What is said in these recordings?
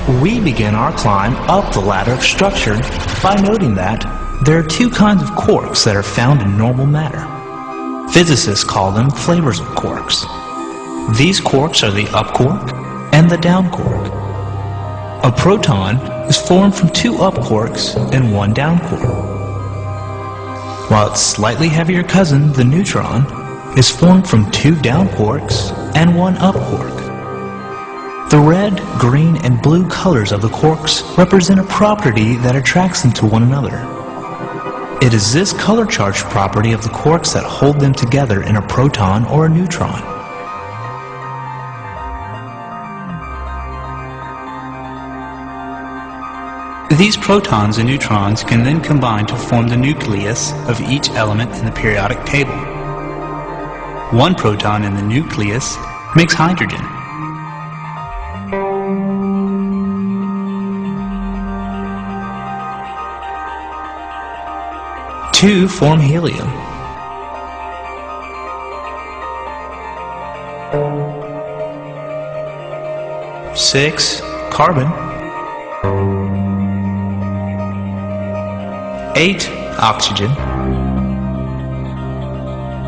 We begin our climb up the ladder of structure by noting that there are two kinds of quarks that are found in normal matter. Physicists call them flavors of quarks. These quarks are the up quark and the down quark. A proton is formed from two up quarks and one down quark, while its slightly heavier cousin, the neutron, is formed from two down quarks and one up quark. The red, green, and blue colors of the quarks represent a property that attracts them to one another. It is this color charge property of the quarks that hold them together in a proton or a neutron. These protons and neutrons can then combine to form the nucleus of each element in the periodic table. One proton in the nucleus makes hydrogen. Two form helium. Six, carbon. 8, oxygen.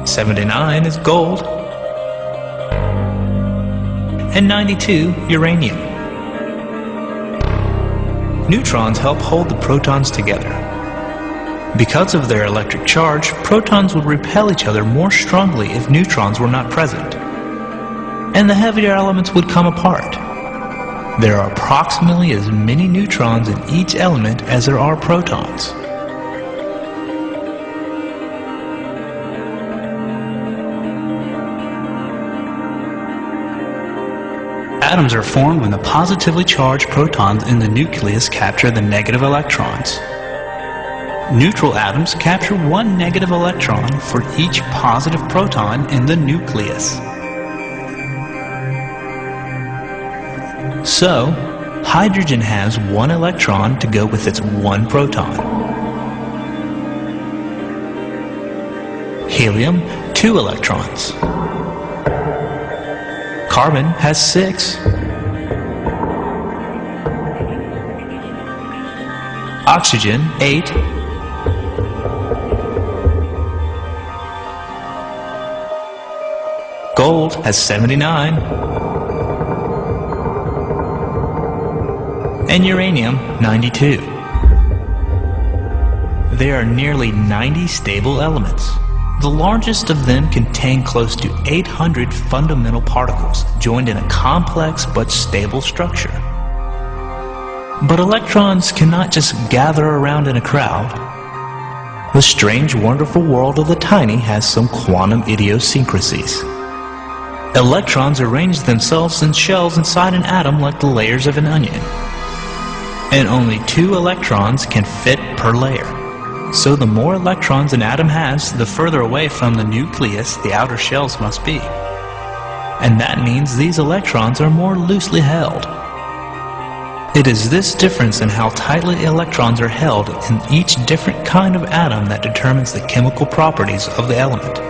79 is gold. And 92, uranium. Neutrons help hold the protons together. Because of their electric charge, protons would repel each other more strongly if neutrons were not present, and the heavier elements would come apart. There are approximately as many neutrons in each element as there are protons. Atoms are formed when the positively charged protons in the nucleus capture the negative electrons. Neutral atoms capture one negative electron for each positive proton in the nucleus. So, hydrogen has one electron to go with its one proton. Helium, 2 electrons. Carbon has 6. Oxygen, 8. Gold has 79. And uranium, 92. There are nearly 90 stable elements. The largest of them contain close to 800 fundamental particles joined in a complex but stable structure. But electrons cannot just gather around in a crowd. The strange, wonderful world of the tiny has some quantum idiosyncrasies. Electrons arrange themselves in shells inside an atom like the layers of an onion. And only 2 electrons can fit per layer. So the more electrons an atom has, the further away from the nucleus the outer shells must be. And that means these electrons are more loosely held. It is this difference in how tightly electrons are held in each different kind of atom that determines the chemical properties of the element.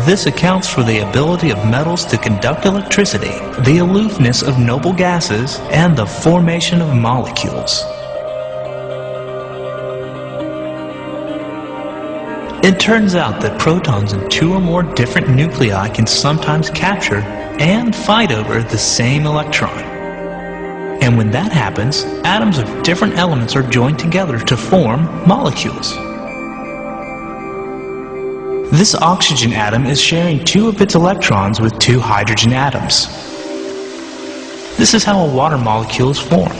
This accounts for the ability of metals to conduct electricity, the aloofness of noble gases, and the formation of molecules. It turns out that protons in 2 or more different nuclei can sometimes capture and fight over the same electron. And when that happens, atoms of different elements are joined together to form molecules. This oxygen atom is sharing 2 of its electrons with 2 hydrogen atoms. This is how a water molecule is formed.